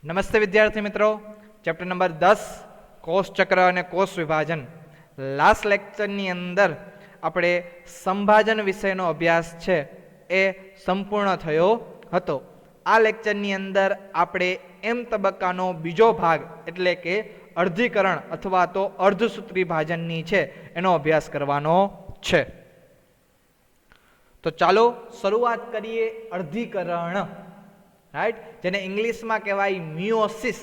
નમસ્તે વિદ્યાર્થી મિત્રો, ચેપ્ટર નંબર 10 કોષ ચક્ર અને કોષ વિભાજન. લાસ્ટ લેક્ચરની અંદર આપણે સંભાજન વિષયનો અભ્યાસ છે એ સંપૂર્ણ થયો હતો. આ લેક્ચરની અંદર આપણે એમ તબક્કાનો બીજો ભાગ એટલે કે અર્ધીકરણ અથવા તો અર્ધસૂત્રી ભાજનની છે એનો અભ્યાસ કરવાનો છે. તો ચાલો શરૂઆત કરીએ અર્ધીકરણ. રાઈટ, જેને ઇંગ્લિશમાં કહેવાય મિયોસિસ.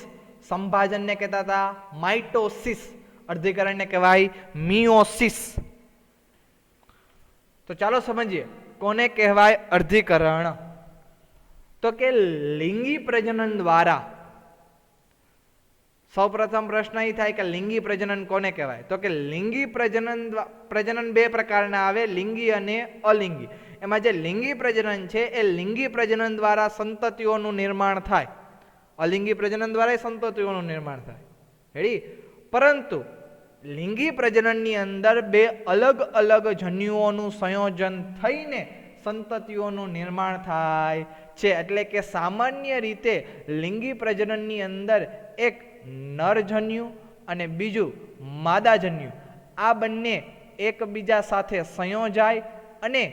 સંભાજનને કહેતા હતા માઇટોસિસ, અર્ધીકરણને કહેવાય મિયોસિસ. તો ચાલો સમજીએ કોને કહેવાય અર્ધીકરણ. તો કે લિંગી પ્રજનન દ્વારા. સૌપ્રથમ પ્રશ્ન એ થાય કે લિંગી પ્રજનન કોને કહેવાય? તો કે લિંગી પ્રજનન બે પ્રકારના આવે, લિંગી અને અલિંગી. એમાં જે લિંગી પ્રજનન છે એ લિંગી પ્રજનન દ્વારા સંતતિઓનું નિર્માણ થાય. અલિંગી પ્રજનન દ્વારા સંતતિઓનું નિર્માણ થાય. રેડી? પરંતુ લિંગી પ્રજનનની અંદર બે અલગ અલગ જન્યુઓનું સંયોજન થઈને સંતતિઓનું નિર્માણ થાય છે. એટલે કે સામાન્ય રીતે લિંગી પ્રજનનની અંદર એક નરજન્યુ અને બીજું માદાજન્યુ, આ બંને એકબીજા સાથે સંયોજાય અને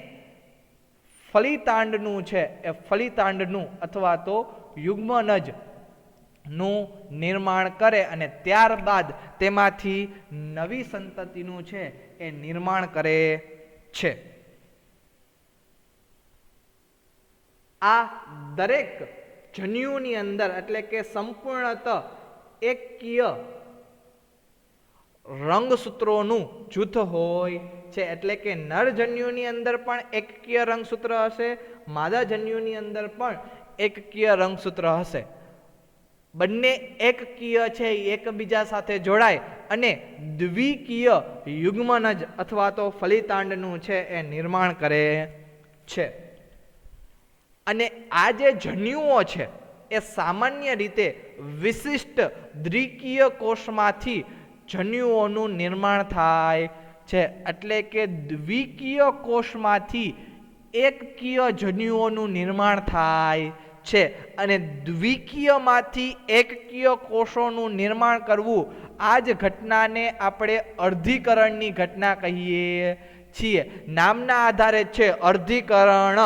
ફલિતાંડનું છે એ ફલિતાંડનું અથવા તો યુગ્મનજ નું નિર્માણ કરે અને ત્યારબાદ તેમાંથી નવી સંતતિનું છે એ નિર્માણ કરે છે. આ દરેક જન્યુની અંદર એટલે કે સંપૂર્ણત એકકીય રંગસૂત્રોનું જૂથ હોય છે. એટલે કે નરજન્યુની અંદર પણ એકકીય રંગસૂત્ર હશે, માદાજન્યુની અંદર પણ એકકીય રંગસૂત્ર હશે. બંને એકકીય છે એકબીજા સાથે જોડાય અને દ્વિકીય યુગ્મનજ અથવા તો ફલિતાંડનું છે એ નિર્માણ કરે છે. અને આ જે જન્યુઓ છે એ સામાન્ય રીતે વિશિષ્ટ દ્વિકીય કોષમાંથી જન્યુઓનું નિર્માણ થાય છે. એટલે કે દ્વિકીય કોષમાંથી એકકીય જન્યુઓનું નિર્માણ થાય છે. અને દ્વિકીયમાંથી એકકીય કોષોનું નિર્માણ કરવું, આ જ ઘટનાને આપણે અર્ધીકરણની ઘટના કહીએ છીએ. નામના આધારે છે અર્ધીકરણ.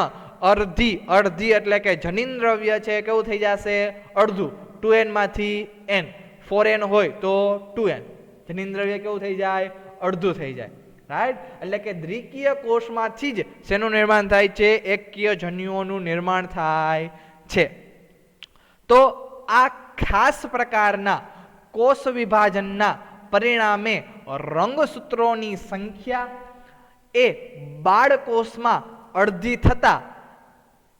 અર્ધી એટલે કે જનીન દ્રવ્ય છે કેવું થઈ જશે? અડધું. 2n માંથી n, 4n હોય તો 2n. જનીન દ્રવ્ય કેવું થઈ જાય? અડધું થઈ જાય. રાઈટ? એટલે કે દ્વિકીય કોષમાંથી જ શેનું નિર્માણ થાય છે? એકકીય જન્યુઓનું નિર્માણ થાય છે. તો આ ખાસ પ્રકારના કોષ વિભાજનના પરિણામે રંગસૂત્રોની સંખ્યા એ બાળકોષમાં અડધી થતા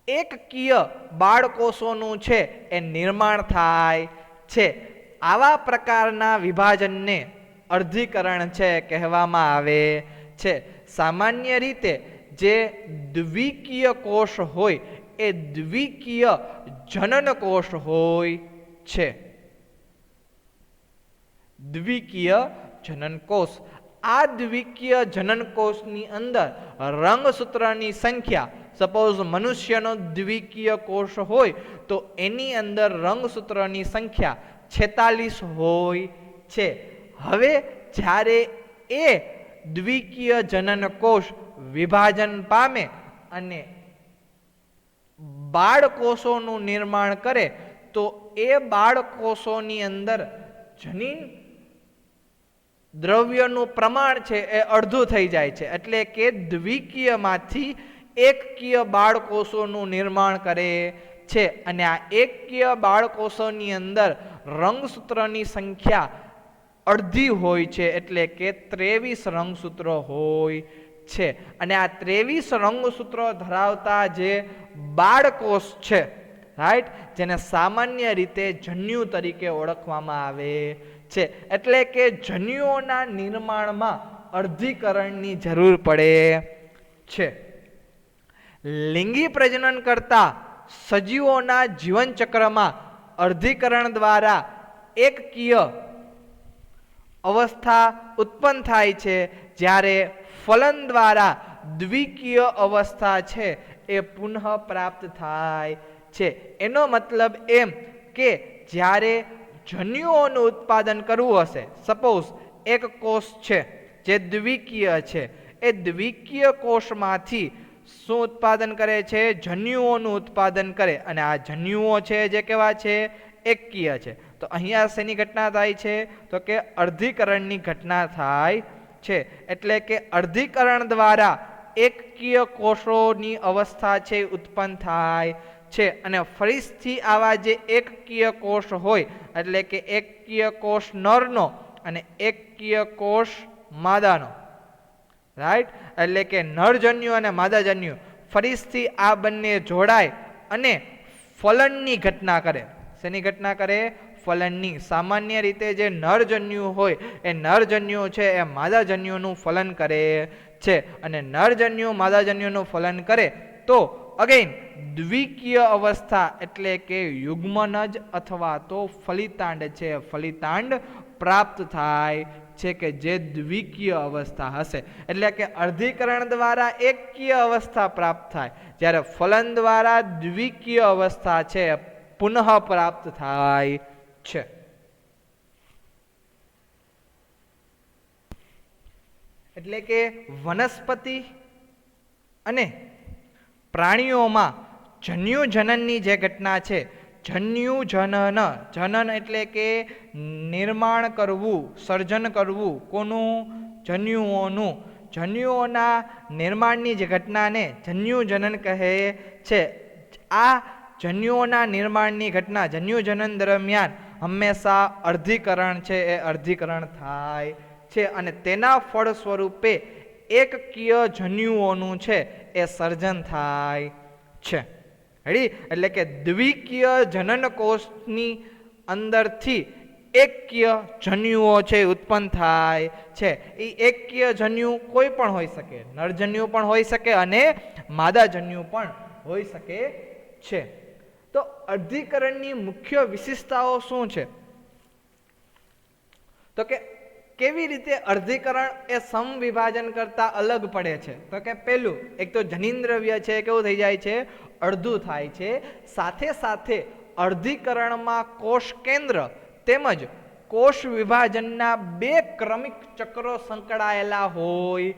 એકકીય બાળકોષોનું છે એ નિર્માણ થાય છે. આવા પ્રકારના વિભાજનને અર્ધીકરણ છે કહેવામાં આવે છે. સામાન્ય રીતે જે દ્વિકીય કોષ હોય એ દ્વિકીય જનન કોષ હોય છે. દ્વિકીય જનન કોષ. આ દ્વિકીય જનન કોષની અંદર રંગસૂત્રની સંખ્યા, સપોઝ મનુષ્યનો દ્વિકીય કોષ હોય તો એની અંદર રંગસૂત્રની સંખ્યા 46 હોય છે. હવે જ્યારે એ દ્વિકીય જનન કોષ વિભાજન પામે અને બાળકોષોનું નિર્માણ કરે તો એ બાળકોષોની અંદર જનીન દ્રવ્યનું પ્રમાણ છે એ અડધું થઈ જાય છે. એટલે કે દ્વિકીયમાંથી એકકીય બાળકોષોનું નિર્માણ કરે છે. અને આ એકકીય બાળકોષોની અંદર રંગસૂત્રની સંખ્યા અડધી હોય છે. એટલે કે 23 રંગસૂત્રો હોય છે. અને આ 23 રંગસૂત્રો ધરાવતા જે બાળકોષ છે, રાઈટ, જેને સામાન્ય રીતે જન્યુ તરીકે ઓળખવામાં આવે છે. એટલે કે જન્યુઓના નિર્માણમાં અર્ધીકરણની જરૂર પડે છે. લિંગી પ્રજનન કરતા સજીવોના જીવનચક્રમાં અર્ધીકરણ દ્વારા એકકીય અવસ્થા ઉત્પન્ન થાય છે, જ્યારે ફલન દ્વારા દ્વિકીય અવસ્થા છે એ પુનઃ પ્રાપ્ત થાય છે. એનો મતલબ એમ કે જ્યારે જન્યુઓનું ઉત્પાદન કરવું હશે, સપોઝ એક કોષ છે જે દ્વિકીય છે, એ દ્વિકીય કોષમાંથી શું ઉત્પાદન કરે છે? જન્યુઓનું ઉત્પાદન કરે. અને આ જન્યુઓ છે જે કેવા છે? એકકીય છે. તો અહીંયા શેની ઘટના થાય છે? તો કે અર્ધીકરણની ઘટના થાય છે. એટલે કે અર્ધીકરણ દ્વારા એકકીય કોષોની અવસ્થા છે ઉત્પન્ન થાય છે. અને ફરીથી આવા જે એકકીય કોષ હોય, એટલે કે એકકીય કોષ નરનો અને એકકીય કોષ માદાનો, રાઈટ, એટલે કે નરજન્યુ અને માદાજન્યુ ફરીથી આ બંને જોડાય અને ફલનની ઘટના કરે. શેની ઘટના કરે? ફલનની. સામાન્ય રીતે જે નરજન્યુ હોય એ નરજન્યુ છે એ માદાજન્યુનું ફલન કરે છે. અને નરજન્યુ માદાજન્યુનું ફલન કરે તો અગેન દ્વિકીય અવસ્થા એટલે કે યુગ્મનજ અથવા તો ફલિતાંડ છે, ફલિતાંડ પ્રાપ્ત થાય છે કે જે દ્વિકીય અવસ્થા હશે. એટલે કે અર્ધીકરણ દ્વારા એકકીય અવસ્થા પ્રાપ્ત થાય, જ્યારે ફલન દ્વારા દ્વિકીય અવસ્થા છે પુનઃ પ્રાપ્ત થાય છે. એટલે કે વનસ્પતિ અને પ્રાણીઓમાં જન્યુજનનની જે ઘટના છે, જન્યુજનન, જનન એટલે કે નિર્માણ કરવું, સર્જન કરવું, કોનું? જન્યુઓનું. જન્યુઓના નિર્માણની જે ઘટનાને જન્યુજનન કહે છે. આ જન્યુઓના નિર્માણની ઘટના જન્યુજનન દરમિયાન હંમેશા અર્ધીકરણ છે એ અર્ધીકરણ થાય છે. અને તેના ફળ સ્વરૂપે એકકીય જન્યુઓનું છે એ સર્જન થાય છે. રેડી? એટલે કે દ્વિકીય જનન કોષની અંદરથી એકકીય જન્યુઓ છે ઉત્પન્ન થાય છે. એ એકકીય જન્યુ કોઈ પણ હોઈ શકે, નરજન્યુ પણ હોઈ શકે અને માદાજન્યુ પણ હોઈ શકે છે. તો અર્ધીકરણની મુખ્ય વિશેષતાઓ શું છે? તો કે કેવી રીતે અર્ધીકરણ એ સમવિભાજન કરતા અલગ પડે છે? તો કે પહેલું, એક તો જનીન્દ્રવ્ય છે કેવું થઈ જાય છે? અડધું થાય છે. સાથે સાથે અર્ધીકરણમાં કોષ કેન્દ્ર તેમજ કોષ વિભાજનના બે ક્રમિક ચક્રો સંકળાયેલા હોય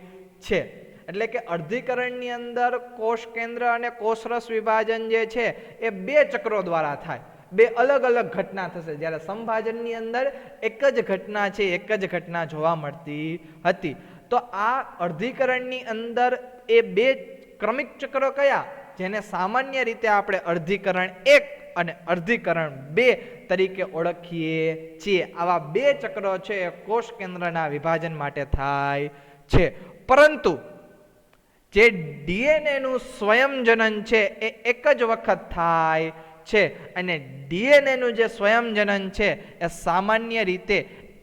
છે. એટલે કે અર્ધીકરણની અંદર કોષ કેન્દ્ર અને કોષરસ વિભાજન જે છે એ બે ચક્રો દ્વારા થાય, બે અલગ અલગ ઘટના થશે. જ્યારે સંભાજનની અંદર એક જ ઘટના છે, એક જ ઘટના જોવા મળતી હતી. તો આ અર્ધીકરણની અંદર એ બે ક્રમિક ચક્રો કયા? જેને સામાન્ય રીતે આપણે અર્ધીકરણ 1 અને અર્ધીકરણ 2 તરીકે ઓળખીએ છીએ. આવા બે ચક્રો છે એ કોષ કેન્દ્રના વિભાજન માટે થાય છે. પરંતુ જે ડીએનએનું સ્વયંજનન છે એ એક જ વખત થાય છે. અને ડીએનએનું જે સ્વયંજનન છે એ સામાન્ય રીતે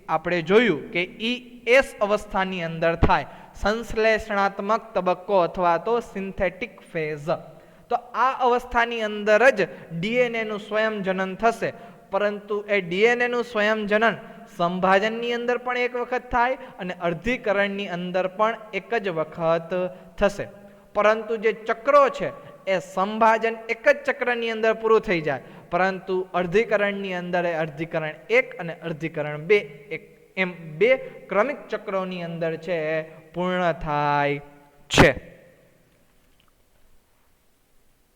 આપણે જોયું કે એસ અવસ્થાની અંદર થાય, સંશ્લેષણાત્મક તબક્કો અથવા તો સિન્થેટિક ફેઝ. તો આ અવસ્થાની અંદર જ ડીએનએનું સ્વયંજનન થશે. પરંતુ એ ડીએનએનું સ્વયંજનન સંભાજનની અંદર પણ એક વખત થાય અને અર્ધીકરણની અંદર પણ એક જ વખત થશે. પરંતુ જે ચક્રો છે એ સંભાજન એક જ ચક્રની અંદર પૂરું થઈ જાય, પરંતુ અર્ધીકરણની અંદર એ અર્ધીકરણ 1 અને અર્ધીકરણ 2 એમ બે ક્રમિક ચક્રોની અંદર છે પૂર્ણ થાય છે.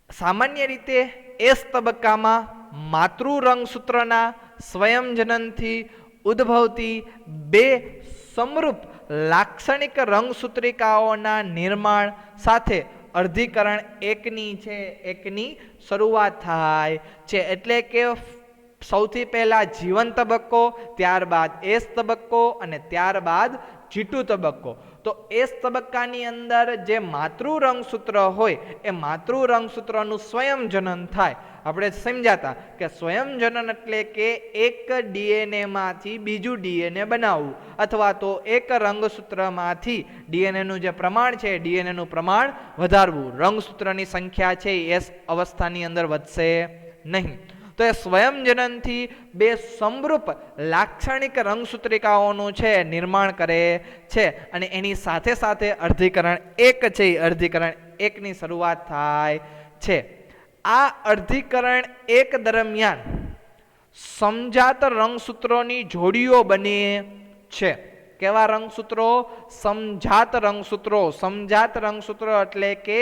સામાન્ય રીતે એસ તબક્કામાં માતૃ રંગસૂત્રના સ્વયંજનનથી ઉદ્ભવતી બે સમરૂપ લાક્ષણિક રંગસૂત્રિકાઓના નિર્માણ સાથે અર્ધીકરણ 1ની શરૂઆત થાય છે. એટલે કે સૌથી પહેલા જીવન તબક્કો, ત્યારબાદ એસ તબક્કો અને ત્યારબાદ જીટુ તબક્કો. તો એસ તબક્કાની અંદર જે માતૃ રંગસૂત્ર હોય એ માતૃ રંગસૂત્રનું સ્વયંજનન થાય. આપણે સમજાતા કે સ્વયંજનન એટલે કે એક ડીએનએમાંથી બીજું ડીએનએ બનાવવું, અથવા તો એક રંગસૂત્રમાંથી ડીએનએનું જે પ્રમાણ છે એ ડીએનએનું પ્રમાણ વધારવું. રંગસૂત્રની સંખ્યા છે એ એસ અવસ્થાની અંદર વધશે નહીં. તો એ સ્વયંજનનથી બે સમરૂપ લાક્ષણિક રંગસૂત્રિકાઓનું છે નિર્માણ કરે છે. અને એની સાથે સાથે અર્ધીકરણ 1 છે એ અર્ધીકરણ 1ની શરૂઆત થાય છે. આ અર્ધીકરણ 1 દરમિયાન સમજાત રંગસૂત્રોની જોડીઓ બને છે. કેવા રંગસૂત્રો? સમજાત રંગસૂત્રો. સમજાત રંગસૂત્રો એટલે કે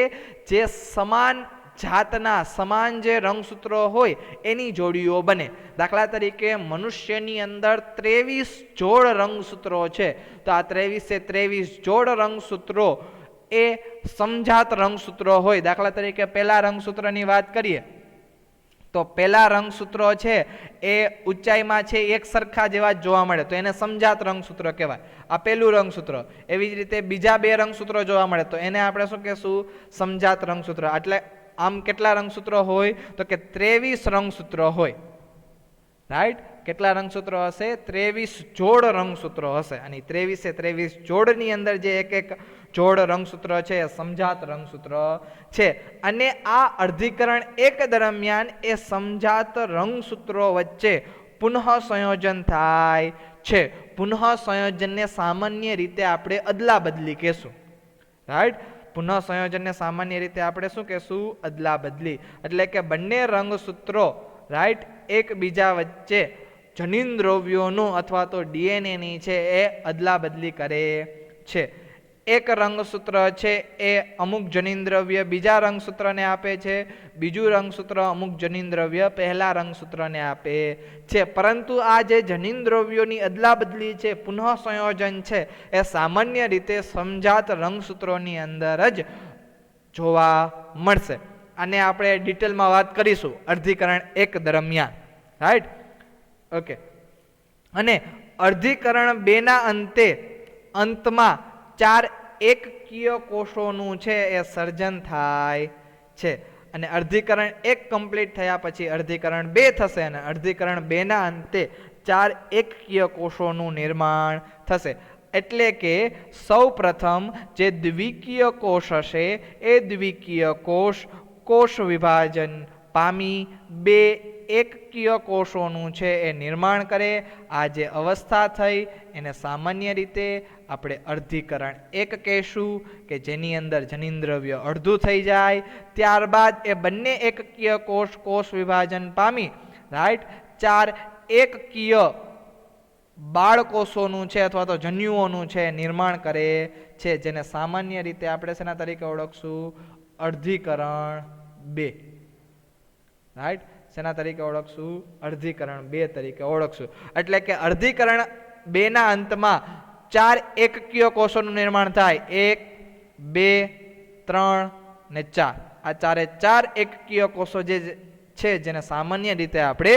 જે સમાન જાતના સમાન જે રંગસૂત્રો હોય એની જોડીઓ બને. દાખલા તરીકે મનુષ્યની અંદર 23 જોડ રંગસૂત્રો છે, તો આ 23 જોડ રંગસૂત્રો એ સમજાત રંગસૂત્રો હોય. દાખલા તરીકે પહેલા રંગસૂત્રની વાત કરીએ તો પહેલા રંગસૂત્રો છે એ ઊંચાઈમાં છે એક સરખા જેવા જ જોવા મળે, તો એને સમજાત રંગસૂત્ર કહેવાય. આ પહેલું રંગસૂત્ર. એવી જ રીતે બીજા બે રંગસૂત્રો જોવા મળે તો એને આપણે શું કહેશું? સમજાત રંગસૂત્ર. એટલે આમ કેટલા રંગસૂત્રો હોય? તો કે 23 રંગસૂત્રો હોય. રાઈટ? કેટલા રંગસૂત્રો હશે? 23 જોડ રંગસૂત્રો હશે. અને 23 જોડની અંદર જે એક એક જોડ રંગસૂત્ર છે એ સમજાત રંગસૂત્ર છે. અને આ અર્ધીકરણ એક દરમિયાન એ સમજાત રંગસૂત્રો વચ્ચે પુનઃ સંયોજન થાય છે. પુનઃ સંયોજનને સામાન્ય રીતે આપણે અદલા બદલી કહેશું. રાઈટ? પુનઃ સંયોજનને સામાન્ય રીતે આપણે શું કહેશું? અદલા બદલી. એટલે કે બંને રંગસૂત્રો રાઈટ એકબીજા વચ્ચે જનીન દ્રવ્યોનું અથવા તો ડીએનએની છે એ અદલા બદલી કરે છે. એક રંગસૂત્ર છે એ અમુક જનીન દ્રવ્ય બીજા રંગસૂત્રને આપે છે, બીજું રંગસૂત્ર અમુક જનીન દ્રવ્ય પહેલા રંગસૂત્રને આપે છે. પરંતુ આ જે જનીન દ્રવ્યોની અદલા બદલી છે, પુનઃ સંયોજન છે, એ સામાન્ય રીતે સમજાત રંગસૂત્રોની અંદર જ જોવા મળશે. આને આપણે ડિટેલમાં વાત કરીશું અર્ધીકરણ એક દરમિયાન. રાઈટ? ઓકે. અને અર્ધીકરણ 2 ના અંતમાં 4 એકકીય કોષોનું છે એ સર્જન થાય છે. અને અર્ધીકરણ 1 કમ્પ્લીટ થયા પછી અર્ધીકરણ 2 થશે અને અર્ધીકરણ 2 ના અંતે 4 એકકીય કોષોનું નિર્માણ થશે. એટલે કે સૌ પ્રથમ જે દ્વિકીય કોષ હશે એ દ્વિકીય કોષ વિભાજન પામી 2 એકકીય કોષોનું છે એ નિર્માણ કરે. આ જે અવસ્થા થઈ એને સામાન્ય રીતે આપણે અર્ધીકરણ 1 કહેશું, કે જેની અંદર જનીન દ્રવ્ય અડધું થઈ જાય. ત્યારબાદ એ બંને એકકીય કોષ વિભાજન પામી રાઈટ 4 એકકીય બાળકોષોનું છે અથવા તો જન્યુઓનું છે નિર્માણ કરે છે, જેને સામાન્ય રીતે આપણે શેના તરીકે ઓળખશું? અર્ધીકરણ 2. રાઈટ? શેના તરીકે ઓળખશું? અર્ધીકરણ 2 તરીકે ઓળખશું. એટલે કે અર્ધીકરણ 2 ના અંતમાં 4 એકકીય કોષોનું નિર્માણ થાય. 1, 2, 3 ને 4. આ 4 એકકીય કોષો જે છે જેને સામાન્ય રીતે આપણે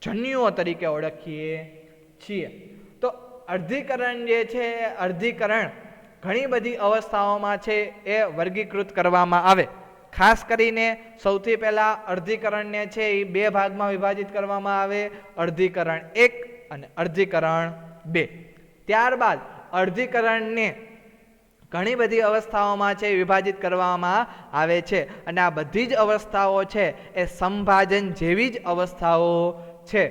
જન્યુઓ તરીકે ઓળખીએ છીએ. તો અર્ધીકરણ જે છે અર્ધીકરણ ઘણી બધી અવસ્થાઓમાં છે એ વર્ગીકૃત કરવામાં આવે. ખાસ કરીને સૌથી પહેલા અર્ધીકરણને છે એ 2 ભાગમાં વિભાજિત કરવામાં આવે, અર્ધીકરણ 1 અને અર્ધીકરણ 2. ત્યારબાદ અર્ધીકરણને ઘણી બધી અવસ્થાઓમાં છે વિભાજિત કરવામાં આવે છે. અને આ બધી જ અવસ્થાઓ છે એ સંભાજન જેવી જ અવસ્થાઓ છે.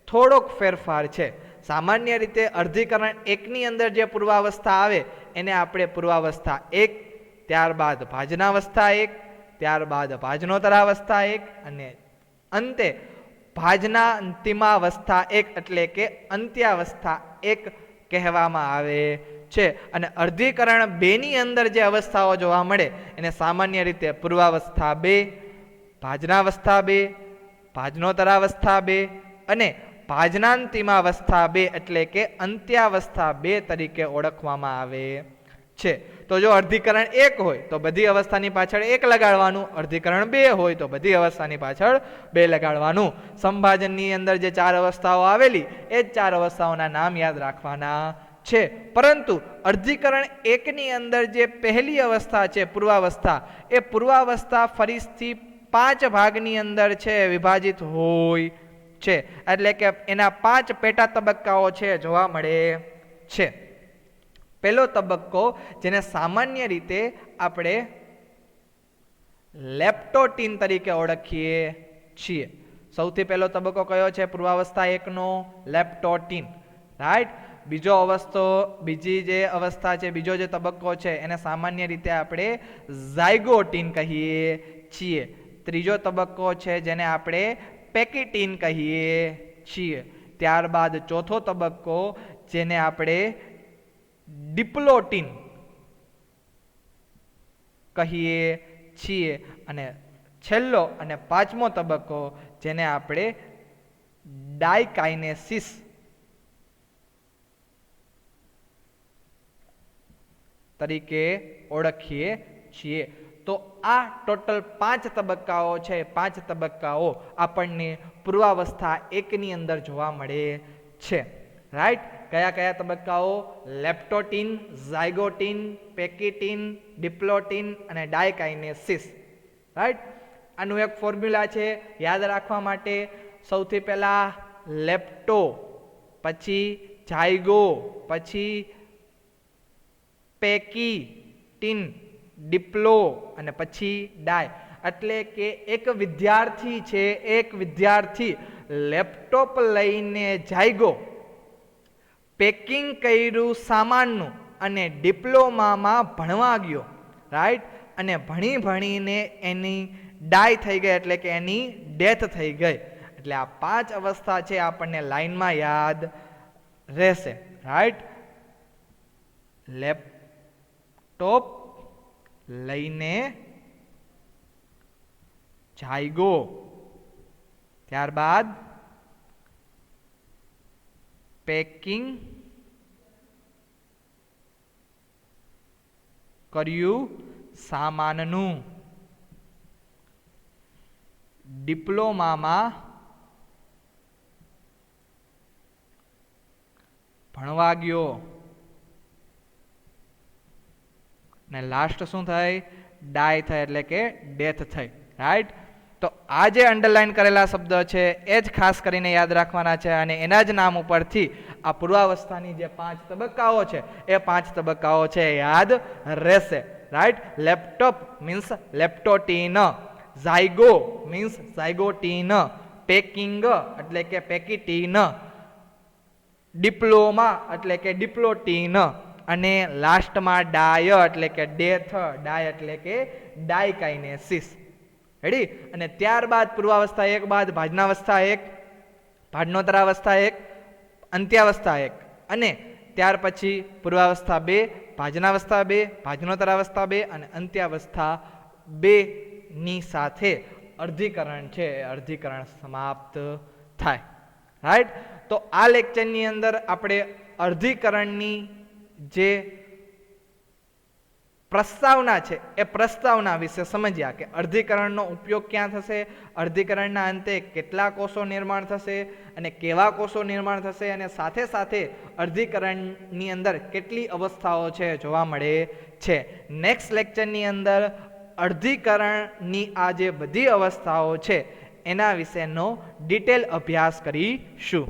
થોડોક ફેરફાર છે. સામાન્ય રીતે અર્ધીકરણ 1 ની અંદર જે પૂર્વાવસ્થા આવે એને આપણે પૂર્વાવસ્થા 1, ત્યારબાદ ભાજનાવસ્થા 1, ત્યારબાદ ભાજનોત્તરાવસ્થા 1 અને અંતે ભાજના અંતિમાવસ્થા 1 એટલે કે અંત્યાવસ્થા 1 કહેવામાં આવે છે. અને અર્ધીકરણ 2 ની અંદર જે અવસ્થાઓ જોવા મળે એને સામાન્ય રીતે પૂર્વાવસ્થા 2, ભાજનાવસ્થા 2, ભાજનોત્તરાવસ્થા 2 અને ભાજનાંતિમાવસ્થા 2 એટલે કે અંત્યાવસ્થા 2 તરીકે ઓળખવામાં આવે છે. તો જો અર્ધીકરણ 1 હોય તો બધી અવસ્થાની પાછળ 1 લગાડવાનું, અર્ધીકરણ 2 હોય તો બધી અવસ્થાની પાછળ 2 લગાડવાનું. સંભાજનની અંદર જે 4 અવસ્થાઓ આવેલી એ જ 4 અવસ્થાઓના નામ યાદ રાખવાના છે. પરંતુ અર્ધીકરણ 1 ની અંદર જે પહેલી અવસ્થા છે પૂર્વાવસ્થા, એ પૂર્વાવસ્થા ફરીથી 5 ભાગની અંદર છે વિભાજિત હોય છે. એટલે કે એના 5 પેટા તબક્કાઓ છે જોવા મળે છે. પહેલો તબક્કો જેને સામાન્ય રીતે આપણે લેપ્ટોટીન તરીકે ઓળખીએ છીએ. સૌથી પહેલો તબક્કો કયો છે પૂર્વાવસ્થા 1 નો? લેપ્ટોટીન. રાઈટ? બીજી જે અવસ્થા છે, બીજો જે તબક્કો છે એને સામાન્ય રીતે આપણે ઝાયગોટીન કહીએ છીએ. ત્રીજો તબક્કો છે જેને આપણે પેકિટીન કહીએ છીએ. ત્યારબાદ ચોથો તબક્કો જેને આપણે ડિપ્લોટીન કહીએ છીએ, અને છેલ્લો અને પાંચમો તબક્કો જેને આપણે ડાયકાઇનેસિસ તરીકે ઓળખીએ છીએ. તો આ ટોટલ 5 તબક્કાઓ છે. 5 તબક્કાઓ આપણને પૂર્વાવસ્થા 1 ની અંદર જોવા મળે છે. રાઈટ? કયા કયા તબક્કાઓ? લેપ્ટોટીન, ઝાયગોટીન, પેકિટીન, ડિપ્લોટીન અને ડાયકાઇનેસિસ. રાઈટ? આનું એક ફોર્મ્યુલા છે યાદ રાખવા માટે. સૌથી પહેલા લેપ્ટો, પછી ઝાયગો, પછી પેકિટીન, ડિપ્લો અને પછી ડાય. એટલે કે એક વિદ્યાર્થી છે, એક વિદ્યાર્થી લેપટોપ લઈને જાયગો, પેકિંગ કર્યું સામાનનું અને ડિપ્લોમામાં ભણવા ગયો. રાઈટ? અને ભણી ભણીને એની ડાય થઈ ગઈ, એટલે કે એની ડેથ થઈ ગઈ. એટલે આ 5 અવસ્થા છે આપણને લાઈનમાં યાદ રહેશે. રાઈટ? લેપટોપ લઈને જાયગો, ત્યારબાદ પેકિંગ કર્યું સામાનનું, ડિપ્લોમામાં ભણવા ગયો, ને લાસ્ટ શું થાય? ડાય થાય, એટલે કે ડેથ થઈ. રાઈટ? તો આ જે અંડરલાઈન કરેલા શબ્દ છે એ જ ખાસ કરીને યાદ રાખવાના છે, અને એના જ નામ ઉપરથી આ પૂર્વાવસ્થાની જે 5 તબક્કાઓ છે એ 5 તબક્કાઓ છે યાદ રહેશે. Right? Laptop means leptotene, zygo means zygotene, packing એટલે કે પેકિટીન, ડિપ્લોમા એટલે કે ડિપ્લોટીન, અને લાસ્ટમાં ડાય એટલે કે ડેથ, ડાય એટલે કે ડાયકાઇનેસિસ. રેડી? અને ત્યારબાદ પૂર્વાવસ્થા 1 બાદ ભાજનાવસ્થા 1, ભાજનોત્તરાવસ્થા 1, અંત્યાવસ્થા 1, અને ત્યાર પછી પૂર્વાવસ્થા 2, ભાજનાવસ્થા 2, ભાજનોત્તરાવસ્થા 2 અને અંત્યાવસ્થા 2 ની સાથે અર્ધીકરણ છે એ અર્ધીકરણ સમાપ્ત થાય. રાઈટ? તો આ લેક્ચરની અંદર આપણે અર્ધીકરણની જે પ્રસ્તાવના છે એ પ્રસ્તાવના વિશે સમજ્યા કે અર્ધીકરણનો ઉપયોગ ક્યાં થશે, અર્ધીકરણના અંતે કેટલા કોષો નિર્માણ થશે અને કેવા કોષો નિર્માણ થશે, અને સાથે સાથે અર્ધીકરણની અંદર કેટલી અવસ્થાઓ છે જોવા મળે છે. નેક્સ્ટ લેક્ચરની અંદર અર્ધીકરણની આ જે બધી અવસ્થાઓ છે એના વિશેનો ડિટેલ અભ્યાસ કરીશું.